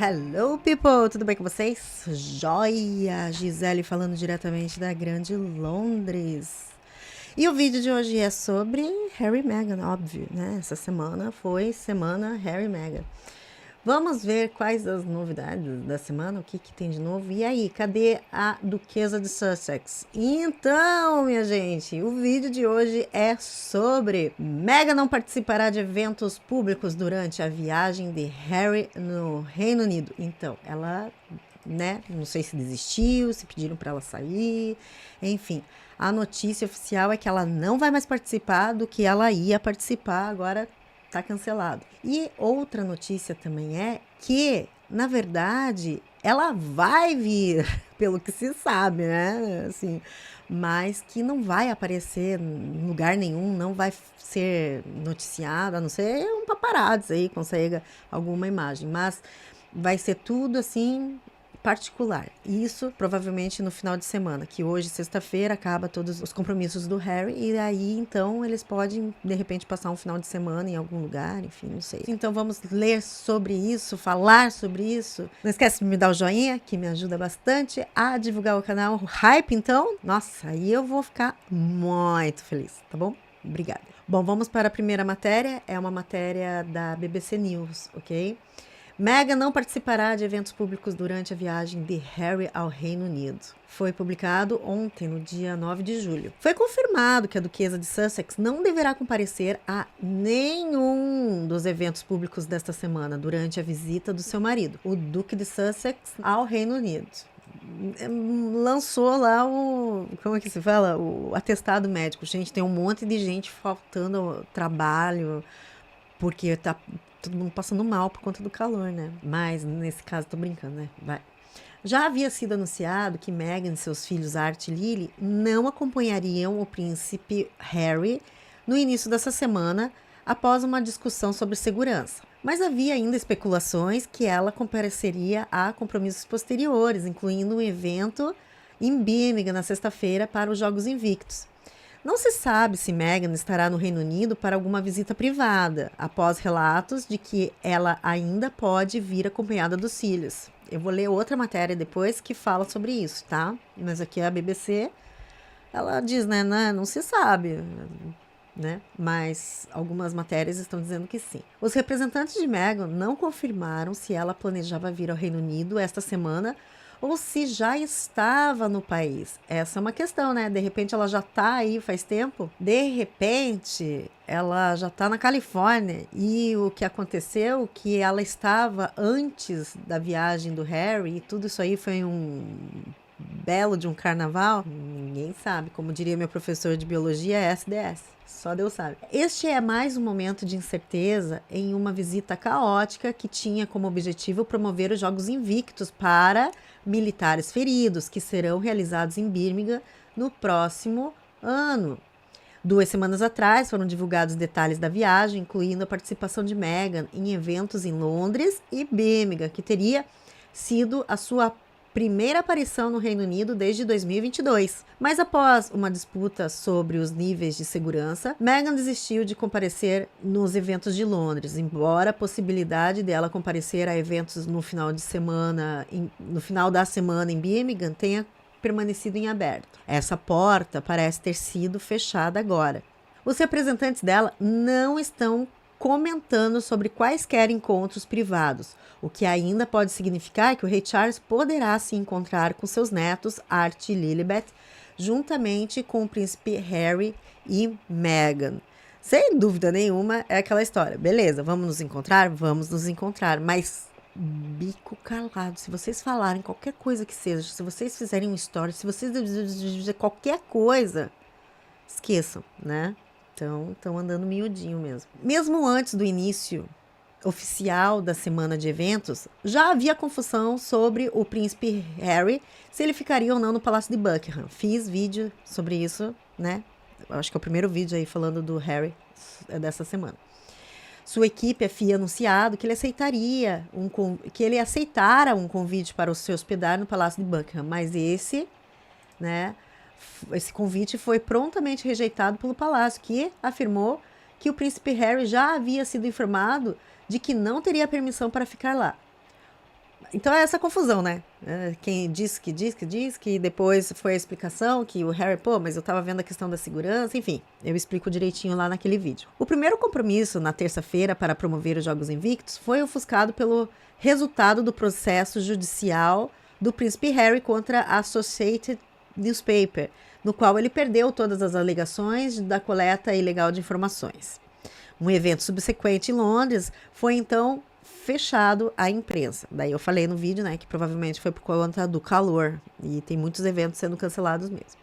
Hello, people! Tudo bem com vocês? Joia! Gisele falando diretamente da Grande Londres. E o vídeo de hoje é sobre Harry e Meghan, óbvio, né? Essa semana foi semana Harry e Meghan. Vamos ver quais as novidades da semana, o que tem de novo. E aí, cadê a Duquesa de Sussex? Então, minha gente, o vídeo de hoje é sobre Meghan não participará de eventos públicos durante a viagem de Harry no Reino Unido. Então, ela, né, não sei se desistiu, se pediram para ela sair, enfim. A notícia oficial é que ela não vai mais participar do que ela ia participar, agora tá cancelado. E outra notícia também é que, na verdade, ela vai vir, pelo que se sabe, né? Assim, mas que não vai aparecer em lugar nenhum, não vai ser noticiada, a não ser um paparazzi aí consegue alguma imagem, mas vai ser tudo assim particular. Isso provavelmente no final de semana, que hoje, sexta-feira, acaba todos os compromissos do Harry e aí então eles podem de repente passar um final de semana em algum lugar, enfim, não sei. Então vamos ler sobre isso, falar sobre isso. Não esquece de me dar o joinha, que me ajuda bastante a divulgar o canal Hype, então. Nossa, aí eu vou ficar muito feliz, tá bom? Obrigada. Bom, vamos para a primeira matéria, é uma matéria da BBC News, ok? Meghan não participará de eventos públicos durante a viagem de Harry ao Reino Unido. Foi publicado ontem, no dia 9 de julho. Foi confirmado que a Duquesa de Sussex não deverá comparecer a nenhum dos eventos públicos desta semana durante a visita do seu marido, o Duque de Sussex, ao Reino Unido. Lançou lá como é que se fala? O atestado médico. Gente, tem um monte de gente faltando trabalho, porque tá todo mundo passando mal por conta do calor, né? Mas nesse caso, tô brincando, né? Vai. Já havia sido anunciado que Meghan e seus filhos Art e Lily não acompanhariam o príncipe Harry no início dessa semana, após uma discussão sobre segurança. Mas havia ainda especulações que ela compareceria a compromissos posteriores, incluindo um evento em Birmingham na sexta-feira para os Jogos Invictos. Não se sabe se Meghan estará no Reino Unido para alguma visita privada, após relatos de que ela ainda pode vir acompanhada dos filhos. Eu vou ler outra matéria depois que fala sobre isso, tá? Mas aqui a BBC, ela diz, né, não se sabe, né? Mas algumas matérias estão dizendo que sim. Os representantes de Meghan não confirmaram se ela planejava vir ao Reino Unido esta semana ou se já estava no país. Essa é uma questão, né? De repente ela já tá aí faz tempo. De repente ela já tá na Califórnia e o que aconteceu que ela estava antes da viagem do Harry e tudo isso aí foi um belo de um carnaval? Ninguém sabe. Como diria meu professor de biologia, é SDS. Só Deus sabe. Este é mais um momento de incerteza em uma visita caótica que tinha como objetivo promover os Jogos Invictos para militares feridos, que serão realizados em Birmingham no próximo ano. 2 semanas atrás foram divulgados detalhes da viagem, incluindo a participação de Meghan em eventos em Londres e Birmingham, que teria sido a sua primeira aparição no Reino Unido desde 2022. Mas após uma disputa sobre os níveis de segurança, Meghan desistiu de comparecer nos eventos de Londres, embora a possibilidade dela comparecer a eventos no final da semana em Birmingham tenha permanecido em aberto. Essa porta parece ter sido fechada agora. Os representantes dela não estão comentando sobre quaisquer encontros privados, o que ainda pode significar que o rei Charles poderá se encontrar com seus netos, Art e Lilibet, juntamente com o príncipe Harry e Meghan. Sem dúvida nenhuma, é aquela história. Beleza, vamos nos encontrar? Vamos nos encontrar, mas bico calado. Se vocês falarem qualquer coisa que seja, se vocês fizerem uma história, se vocês dizer qualquer coisa, esqueçam, né? Então, estão andando miudinho mesmo. Mesmo antes do início oficial da semana de eventos, já havia confusão sobre o príncipe Harry, se ele ficaria ou não no Palácio de Buckingham. Fiz vídeo sobre isso, né? Acho que é o primeiro vídeo aí falando do Harry dessa semana. Sua equipe havia anunciado que ele aceitara um convite para se hospedar no Palácio de Buckingham, mas esse convite foi prontamente rejeitado pelo palácio, que afirmou que o príncipe Harry já havia sido informado de que não teria permissão para ficar lá. Então é essa confusão, né? Quem diz que depois foi a explicação que o Harry, pô, mas eu tava vendo a questão da segurança, enfim, eu explico direitinho lá naquele vídeo. O primeiro compromisso na terça-feira para promover os Jogos Invictus foi ofuscado pelo resultado do processo judicial do príncipe Harry contra a Associated Newspaper, no qual ele perdeu todas as alegações da coleta ilegal de informações. Um evento subsequente em Londres foi então fechado à imprensa. Daí eu falei no vídeo, né, que provavelmente foi por conta do calor e tem muitos eventos sendo cancelados mesmo.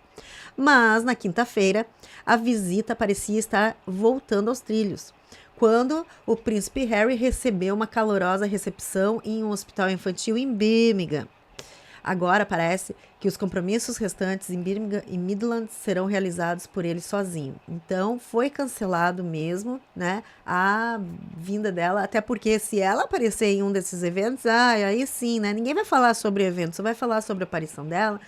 Mas na quinta-feira a visita parecia estar voltando aos trilhos, quando o príncipe Harry recebeu uma calorosa recepção em um hospital infantil em Birmingham. Agora parece que os compromissos restantes em Birmingham e Midlands serão realizados por ele sozinho. Então foi cancelado mesmo, né, a vinda dela, até porque se ela aparecer em um desses eventos, aí sim, né, ninguém vai falar sobre o evento, só vai falar sobre a aparição dela.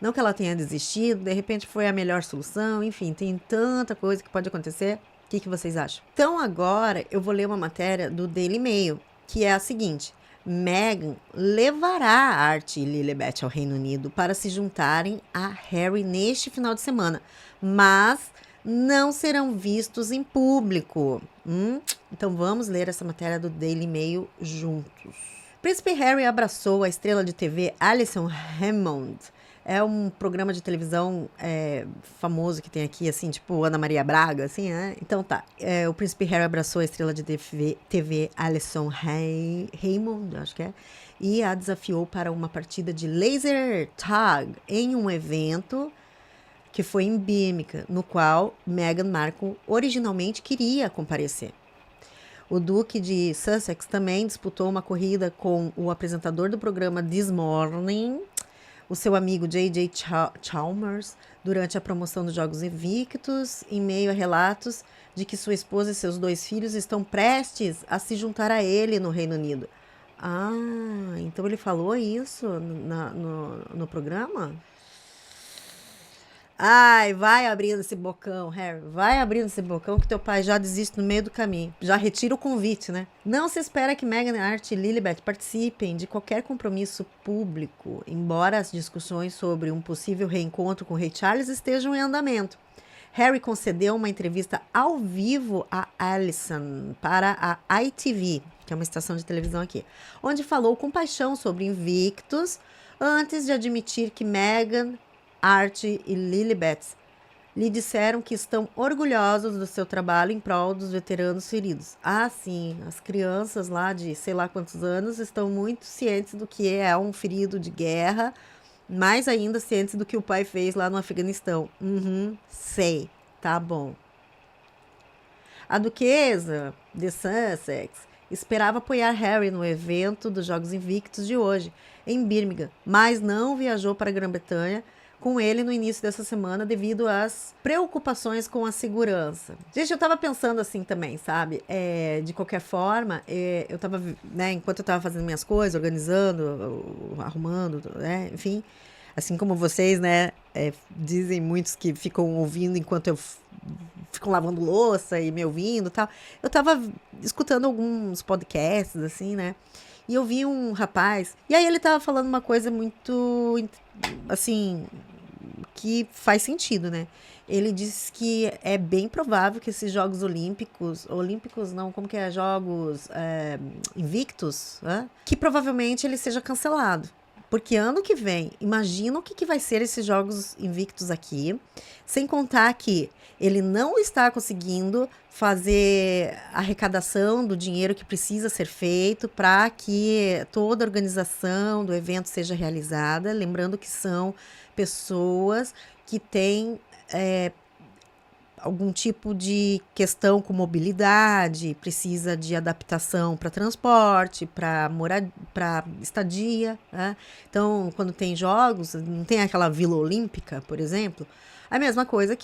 Não que ela tenha desistido, de repente foi a melhor solução, enfim, tem tanta coisa que pode acontecer. O que vocês acham? Então agora eu vou ler uma matéria do Daily Mail, que é a seguinte: Meghan levará Archie e Lilibet ao Reino Unido para se juntarem a Harry neste final de semana, mas não serão vistos em público. Então vamos ler essa matéria do Daily Mail juntos. Príncipe Harry abraçou a estrela de TV Alison Hammond. É um programa de televisão famoso que tem aqui, assim, tipo Ana Maria Braga, assim, né? Então tá, o príncipe Harry abraçou a estrela de TV Alison Hammond, acho que é, e a desafiou para uma partida de laser tag em um evento que foi em Birmingham, no qual Meghan Markle originalmente queria comparecer. O Duque de Sussex também disputou uma corrida com o apresentador do programa This Morning, o seu amigo J.J. Chalmers, durante a promoção dos Jogos Invictus, em meio a relatos de que sua esposa e seus 2 filhos estão prestes a se juntar a ele no Reino Unido. Então ele falou isso no programa? Vai abrindo esse bocão, Harry. Vai abrindo esse bocão que teu pai já desiste no meio do caminho. Já retira o convite, né? Não se espera que Meghan, Archie e Lilibet participem de qualquer compromisso público, embora as discussões sobre um possível reencontro com o rei Charles estejam em andamento. Harry concedeu uma entrevista ao vivo a Alison para a ITV, que é uma estação de televisão aqui, onde falou com paixão sobre Invictus, antes de admitir que Meghan, Archie e Lilibet lhe disseram que estão orgulhosos do seu trabalho em prol dos veteranos feridos. Sim, as crianças lá de sei lá quantos anos estão muito cientes do que é um ferido de guerra, mais ainda cientes do que o pai fez lá no Afeganistão. Sei, tá bom. A duquesa de Sussex esperava apoiar Harry no evento dos Jogos Invictus de hoje, em Birmingham, mas não viajou para a Grã-Bretanha com ele no início dessa semana devido às preocupações com a segurança. Gente, eu tava pensando assim também, sabe? De qualquer forma, eu tava, né, enquanto eu tava fazendo minhas coisas, organizando, arrumando, né, enfim, assim como vocês, né, dizem muitos que ficam ouvindo enquanto eu fico lavando louça e me ouvindo e tal. Eu tava escutando alguns podcasts, assim, né? E eu vi um rapaz, e aí ele tava falando uma coisa muito, assim, que faz sentido, né? Ele disse que é bem provável que esses Jogos Olímpicos não, como que é? Jogos Invictus, que provavelmente ele seja cancelado. Porque ano que vem, imagina o que vai ser esses Jogos Invictus aqui, sem contar que ele não está conseguindo fazer a arrecadação do dinheiro que precisa ser feito para que toda a organização do evento seja realizada. Lembrando que são pessoas que têm algum tipo de questão com mobilidade, precisa de adaptação para transporte, para estadia, né? Então, quando tem jogos, não tem aquela Vila Olímpica, por exemplo, a mesma coisa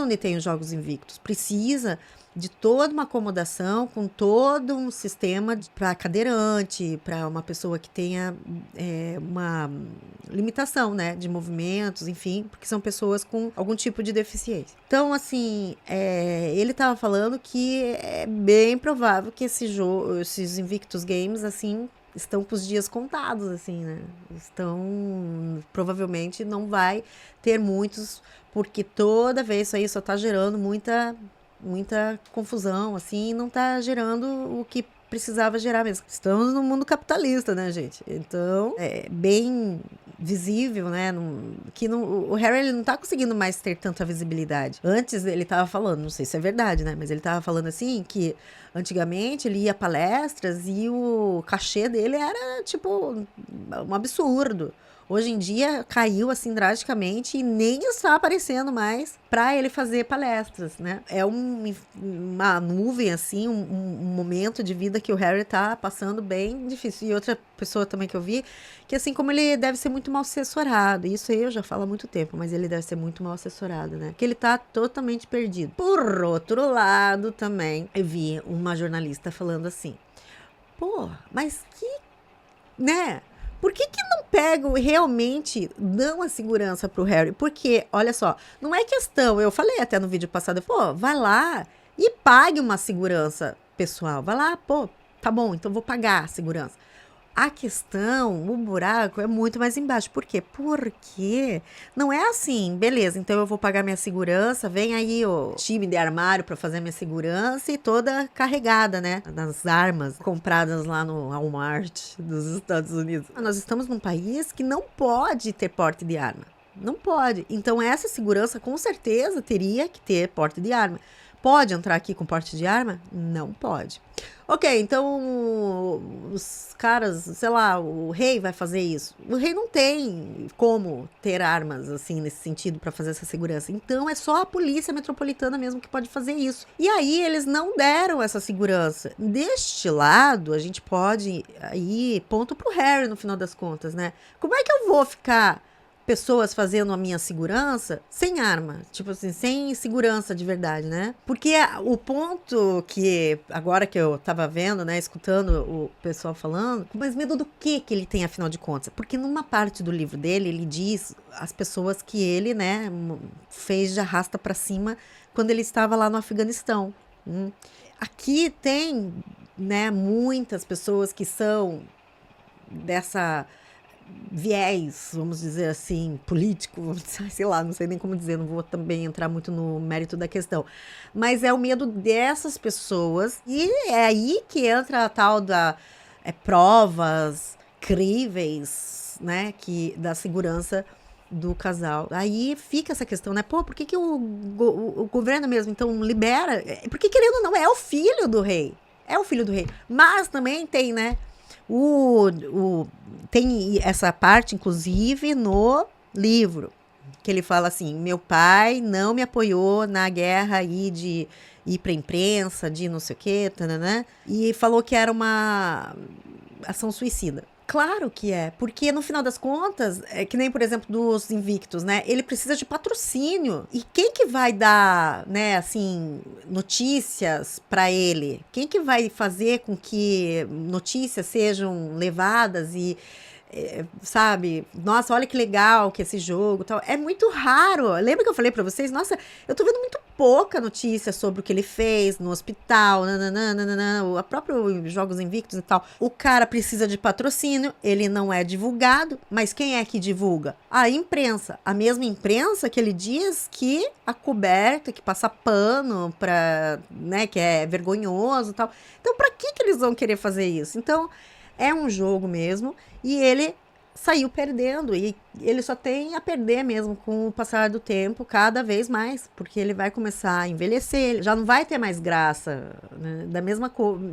onde tem os Jogos Invictus, precisa de toda uma acomodação com todo um sistema para cadeirante, para uma pessoa que tenha uma limitação, né, de movimentos, enfim, porque são pessoas com algum tipo de deficiência. Então, assim, ele estava falando que é bem provável que esses Invictus Games, assim, estão com os dias contados, assim, né? Provavelmente não vai ter muitos, porque toda vez isso aí só tá gerando muita confusão, assim, e não tá gerando o que precisava gerar mesmo. Estamos no mundo capitalista, né, gente? Então, é bem visível, né? O Harry ele não tá conseguindo mais ter tanta visibilidade. Antes ele tava falando, não sei se é verdade, né? Mas ele tava falando assim que antigamente ele ia a palestras e o cachê dele era tipo um absurdo. Hoje em dia caiu assim drasticamente e nem está aparecendo mais para ele fazer palestras, né? É uma nuvem assim, um momento de vida que o Harry tá passando bem difícil. E outra pessoa também que eu vi, que assim como ele deve ser muito mal assessorado, isso aí eu já falo há muito tempo, mas ele deve ser muito mal assessorado, né? Que ele tá totalmente perdido. Por outro lado também, eu vi uma jornalista falando assim, pô, mas que, né? Por que não pegam e realmente dão a segurança pro Harry? Porque, olha só, não é questão, eu falei até no vídeo passado, pô, vai lá e pague uma segurança pessoal. Vai lá, pô, tá bom, então vou pagar a segurança. A questão, o buraco é muito mais embaixo. Por quê? Porque não é assim, beleza, então eu vou pagar minha segurança, vem aí o time de armário pra fazer minha segurança e toda carregada, né? Das armas compradas lá no Walmart dos Estados Unidos. Nós estamos num país que não pode ter porte de arma. Não pode. Então essa segurança com certeza teria que ter porte de arma. Pode entrar aqui com porte de arma? Não pode. Ok, então os caras, sei lá, o rei vai fazer isso. O rei não tem como ter armas, assim, nesse sentido, para fazer essa segurança. Então é só a polícia metropolitana mesmo que pode fazer isso. E aí eles não deram essa segurança. Deste lado, a gente pode ir ponto pro Harry no final das contas, né? Como é que eu vou ficar pessoas fazendo a minha segurança sem arma, tipo assim, sem segurança de verdade, né? Porque o ponto que, agora que eu tava vendo, né, escutando o pessoal falando, mas medo do que ele tem, afinal de contas? Porque numa parte do livro dele, ele diz as pessoas que ele, né, fez de arrasta pra cima quando ele estava lá no Afeganistão. Aqui tem, né, muitas pessoas que são dessa viés, vamos dizer assim, político, sei lá, não sei nem como dizer, não vou também entrar muito no mérito da questão, mas é o medo dessas pessoas, e é aí que entra a tal da provas críveis, né, da segurança do casal. Aí fica essa questão, né, pô, por que o governo mesmo, então, libera, porque querendo ou não, é o filho do rei, mas também tem, né, tem essa parte, inclusive, no livro, que ele fala assim, meu pai não me apoiou na guerra aí de ir pra imprensa, de não sei o quê, tananã, e falou que era uma ação suicida. Claro que é, porque no final das contas, é que nem, por exemplo, dos Invictus, né? Ele precisa de patrocínio. E quem que vai dar, né, assim, notícias para ele? Quem que vai fazer com que notícias sejam levadas e sabe, nossa, olha que legal que esse jogo tal, é muito raro. Lembra que eu falei pra vocês, nossa, eu tô vendo muito pouca notícia sobre o que ele fez no hospital, a próprio Jogos Invictus e tal. O cara precisa de patrocínio, ele não é divulgado, mas quem é que divulga? A imprensa, a mesma imprensa que ele diz que acoberta, que passa pano pra, né, que é vergonhoso e tal. Então, pra que eles vão querer fazer isso? Então, é um jogo mesmo, e ele saiu perdendo, e ele só tem a perder mesmo com o passar do tempo, cada vez mais, porque ele vai começar a envelhecer, ele já não vai ter mais graça, né?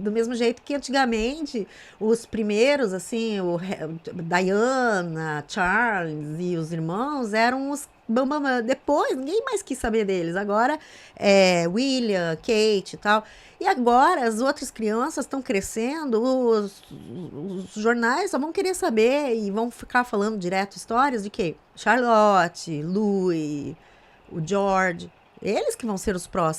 Do mesmo jeito que antigamente, os primeiros, assim, Diana, Charles e os irmãos eram os bambam. Depois, ninguém mais quis saber deles. Agora é William, Kate e tal. E agora as outras crianças estão crescendo, os jornais só vão querer saber e vão ficar falando direto histórias de quê? Charlotte, Louis, o George. Eles que vão ser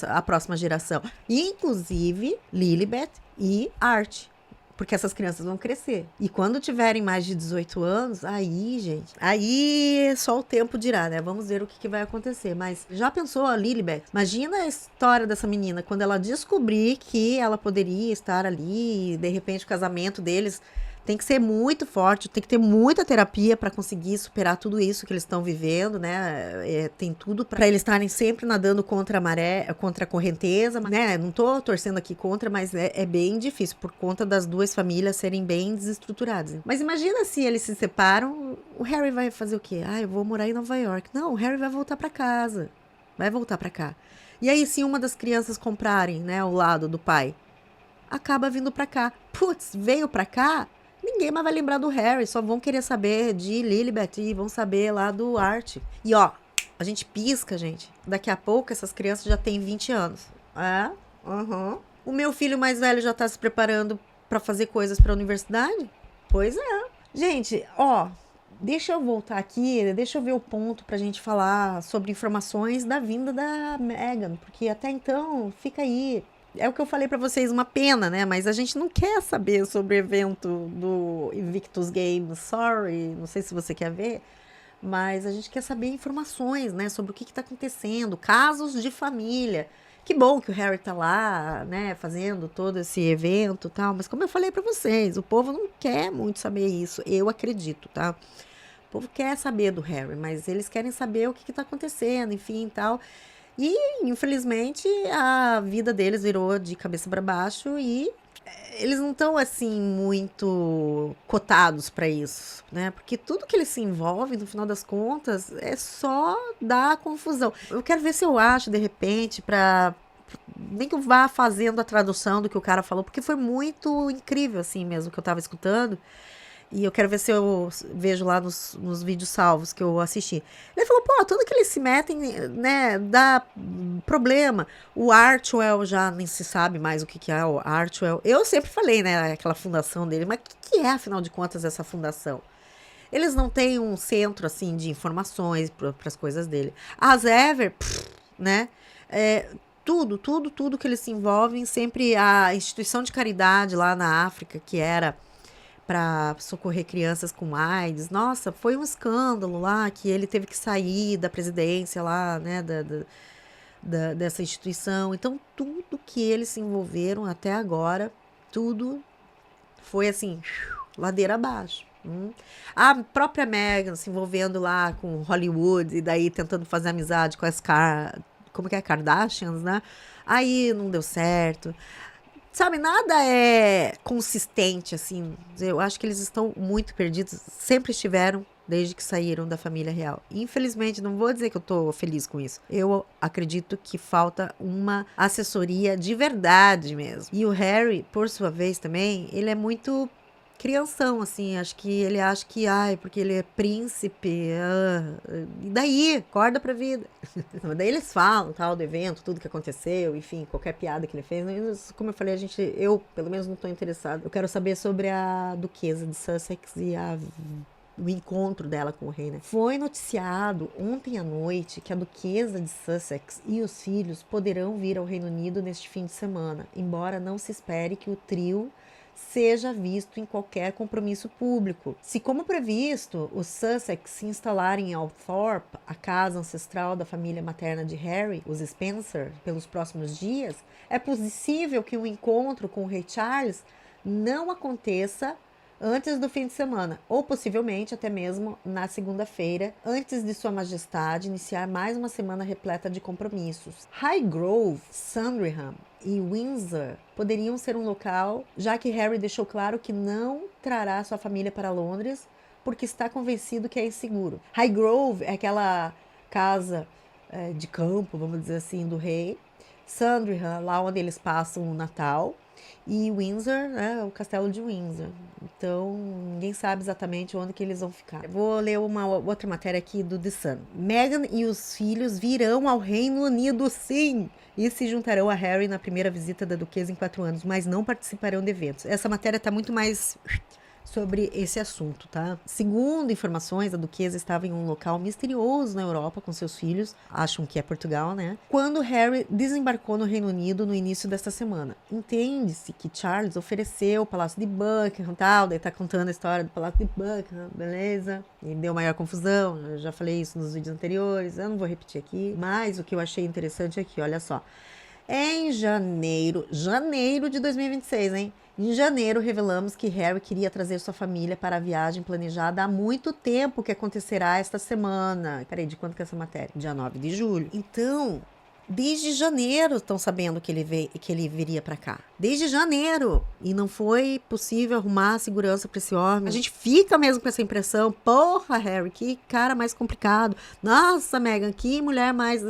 a próxima geração. Inclusive Lilibet e Art. Porque essas crianças vão crescer. E quando tiverem mais de 18 anos, aí, gente, aí só o tempo dirá, né? Vamos ver o que vai acontecer. Mas já pensou a Lilibet? Imagina a história dessa menina, quando ela descobrir que ela poderia estar ali, e de repente o casamento deles Tem que ser muito forte, tem que ter muita terapia para conseguir superar tudo isso que eles estão vivendo, né? Tem tudo para eles estarem sempre nadando contra a maré, contra a correnteza, né? Não tô torcendo aqui contra, mas é bem difícil por conta das duas famílias serem bem desestruturadas. Mas imagina se eles se separam, o Harry vai fazer o quê? Eu vou morar em Nova York. Não, o Harry vai voltar para casa. Vai voltar para cá. E aí, se uma das crianças comprarem, né, o lado do pai, acaba vindo para cá. Putz, veio para cá? Ninguém mais vai lembrar do Harry, só vão querer saber de Lilibet e vão saber lá do Art. E ó, a gente pisca, gente. Daqui a pouco essas crianças já têm 20 anos. O meu filho mais velho já tá se preparando para fazer coisas pra universidade? Pois é. Gente, ó, deixa eu voltar aqui, deixa eu ver o ponto pra gente falar sobre informações da vinda da Meghan, porque até então, fica aí. É o que eu falei pra vocês, uma pena, né? Mas a gente não quer saber sobre o evento do Invictus Games, sorry, não sei se você quer ver, mas a gente quer saber informações, né? Sobre o que tá acontecendo, casos de família. Que bom que o Harry tá lá, né? Fazendo todo esse evento e tal, mas como eu falei pra vocês, o povo não quer muito saber isso, eu acredito, tá? O povo quer saber do Harry, mas eles querem saber o que tá acontecendo, enfim e tal. E, infelizmente, a vida deles virou de cabeça para baixo e eles não estão, assim, muito cotados para isso, né? Porque tudo que eles se envolvem, no final das contas, é só dar confusão. Eu quero ver se eu acho, de repente, nem que eu vá fazendo a tradução do que o cara falou, porque foi muito incrível, assim mesmo, que eu tava escutando. E eu quero ver se eu vejo lá nos vídeos salvos que eu assisti. Ele falou, pô, tudo que eles se metem, né, dá problema. O Archewell já nem se sabe mais o que é o Archewell. Eu sempre falei, né, aquela fundação dele, mas o que é, afinal de contas, essa fundação? Eles não têm um centro, assim, de informações para as coisas dele. As Ever, né, tudo que eles se envolvem, sempre a instituição de caridade lá na África, que era para socorrer crianças com AIDS. Nossa, foi um escândalo lá que ele teve que sair da presidência lá, né, dessa instituição. Então, tudo que eles se envolveram até agora, tudo foi assim, ladeira abaixo. A própria Meghan se envolvendo lá com Hollywood e daí tentando fazer amizade com as como que é? Kardashians, né? Aí não deu certo. Sabe, nada é consistente, assim. Eu acho que eles estão muito perdidos. Sempre estiveram, desde que saíram da família real. Infelizmente, não vou dizer que eu tô feliz com isso. Eu acredito que falta uma assessoria de verdade mesmo. E o Harry, por sua vez também, ele é muito crianção, assim. Acho que ele acha que, porque ele é príncipe. E daí? Acorda pra vida. Daí eles falam, tal, do evento, tudo que aconteceu, enfim, qualquer piada que ele fez. Mas, como eu falei, eu, pelo menos, não tô interessado. Eu quero saber sobre a duquesa de Sussex e o encontro dela com o rei, né? Foi noticiado ontem à noite que a duquesa de Sussex e os filhos poderão vir ao Reino Unido neste fim de semana, embora não se espere que o trio seja visto em qualquer compromisso público. Se, como previsto, os Sussex se instalarem em Althorpe, a casa ancestral da família materna de Harry, os Spencer, pelos próximos dias, é possível que um encontro com o rei Charles não aconteça antes do fim de semana, ou possivelmente até mesmo na segunda-feira, antes de Sua Majestade iniciar mais uma semana repleta de compromissos. Highgrove, Sandringham e Windsor poderiam ser um local, já que Harry deixou claro que não trará sua família para Londres porque está convencido que é inseguro. Highgrove é aquela casa de campo, vamos dizer assim, do rei. Sandringham, lá onde eles passam o Natal. E Windsor, né, o castelo de Windsor. Então, ninguém sabe exatamente onde que eles vão ficar. Vou ler uma outra matéria aqui do The Sun. Meghan e os filhos virão ao Reino Unido, sim! E se juntarão a Harry na primeira visita da duquesa em 4 anos, mas não participarão de eventos. Essa matéria está muito mais sobre esse assunto, tá? Segundo informações, a duquesa estava em um local misterioso na Europa com seus filhos, acham que é Portugal, né? Quando Harry desembarcou no Reino Unido no início desta semana. Entende-se que Charles ofereceu o Palácio de Buckingham, tal, daí tá contando a história do Palácio de Buckingham, beleza? E deu maior confusão, eu já falei isso nos vídeos anteriores, eu não vou repetir aqui, mas o que eu achei interessante aqui, olha só. Em janeiro de 2026, hein? Em janeiro, revelamos que Harry queria trazer sua família para a viagem planejada há muito tempo, que acontecerá esta semana. Peraí, de quando que é essa matéria? Dia 9 de julho. Então, desde janeiro estão sabendo que ele viria para cá. Desde janeiro. E não foi possível arrumar segurança para esse homem. A gente fica mesmo com essa impressão. Porra, Harry, que cara mais complicado. Nossa, Meghan, que mulher mais...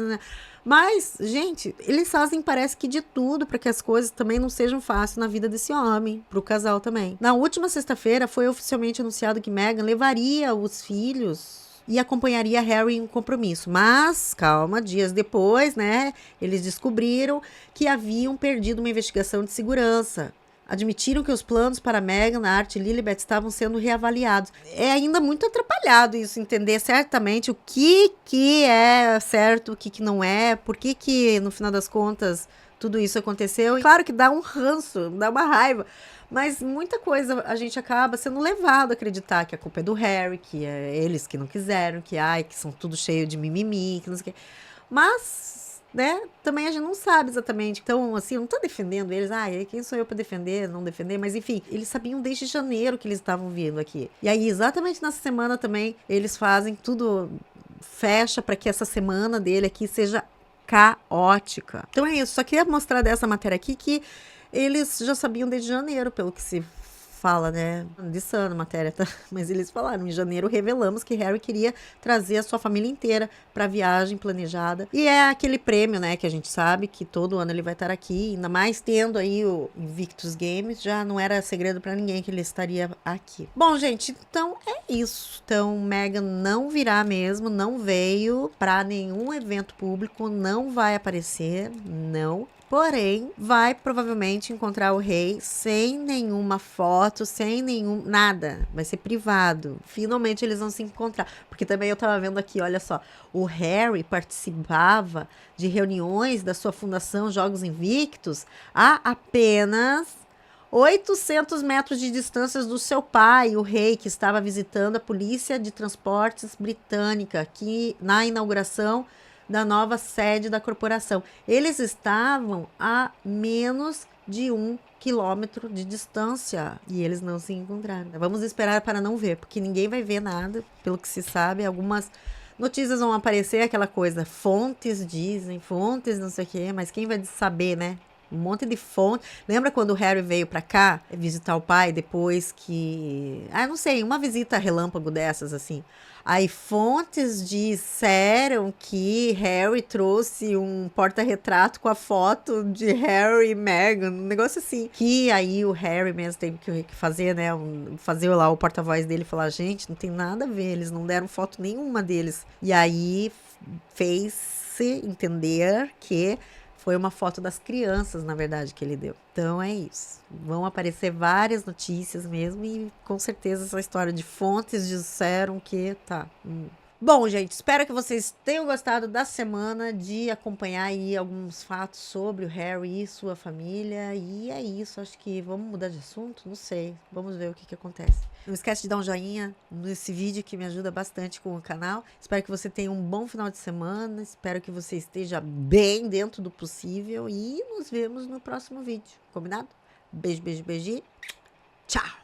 Mas, gente, eles fazem, parece que de tudo para que as coisas também não sejam fáceis na vida desse homem, pro casal também. Na última sexta-feira foi oficialmente anunciado que Meghan levaria os filhos e acompanharia Harry em um compromisso. Mas, calma, dias depois, né, eles descobriram que haviam perdido uma investigação de segurança. Admitiram que os planos para Meghan, Arthur e Lilibet estavam sendo reavaliados. É ainda muito atrapalhado isso, entender certamente o que é certo, o que não é, por que no final das contas tudo isso aconteceu. E claro que dá um ranço, dá uma raiva, mas muita coisa a gente acaba sendo levado a acreditar que a culpa é do Harry, que é eles que não quiseram, que são tudo cheio de mimimi, que não sei o quê. Mas... né? Também a gente não sabe exatamente. Então, assim, eu não tô defendendo eles. Quem sou eu para defender, não defender? Mas, enfim, eles sabiam desde janeiro que eles estavam vindo aqui. E aí, exatamente nessa semana também, eles fazem tudo, fecha para que essa semana dele aqui seja caótica. Então é isso. Só queria mostrar dessa matéria aqui que eles já sabiam desde janeiro, pelo que se fala, né? Dissando a matéria, tá? Mas eles falaram, em janeiro revelamos que Harry queria trazer a sua família inteira para a viagem planejada. E é aquele prêmio, né, que a gente sabe que todo ano ele vai estar aqui, ainda mais tendo aí o Invictus Games, já não era segredo para ninguém que ele estaria aqui. Bom, gente, então é isso. Então, Meghan não virá mesmo, não veio para nenhum evento público, não vai aparecer, não. Porém, vai provavelmente encontrar o rei sem nenhuma foto, sem nenhum... nada. Vai ser privado. Finalmente eles vão se encontrar. Porque também eu tava vendo aqui, olha só. O Harry participava de reuniões da sua fundação Jogos Invictus a apenas 800 metros de distância do seu pai, o rei, que estava visitando a Polícia de Transportes Britânica, aqui na inauguração da nova sede da corporação. Eles estavam a menos de 1 quilômetro de distância e eles não se encontraram. Vamos esperar para não ver, porque ninguém vai ver nada, pelo que se sabe. Algumas notícias vão aparecer, aquela coisa, fontes dizem, fontes não sei o quê, mas quem vai saber, né? Um monte de fonte. Lembra quando o Harry veio pra cá visitar o pai depois que... não sei, uma visita relâmpago dessas, assim. Aí fontes disseram que Harry trouxe um porta-retrato com a foto de Harry e Meghan, um negócio assim. Que aí o Harry mesmo teve que fazer, né? Fazer lá o porta-voz dele e falar, gente, não tem nada a ver, eles não deram foto nenhuma deles. E aí fez-se entender que foi uma foto das crianças, na verdade, que ele deu. Então é isso. Vão aparecer várias notícias mesmo e com certeza essa história de fontes disseram que tá. Bom, gente, espero que vocês tenham gostado da semana, de acompanhar aí alguns fatos sobre o Harry e sua família. E é isso, acho que vamos mudar de assunto? Não sei, vamos ver o que acontece. Não esquece de dar um joinha nesse vídeo que me ajuda bastante com o canal. Espero que você tenha um bom final de semana, espero que você esteja bem dentro do possível e nos vemos no próximo vídeo, combinado? Beijo, beijo, beijinho. Tchau!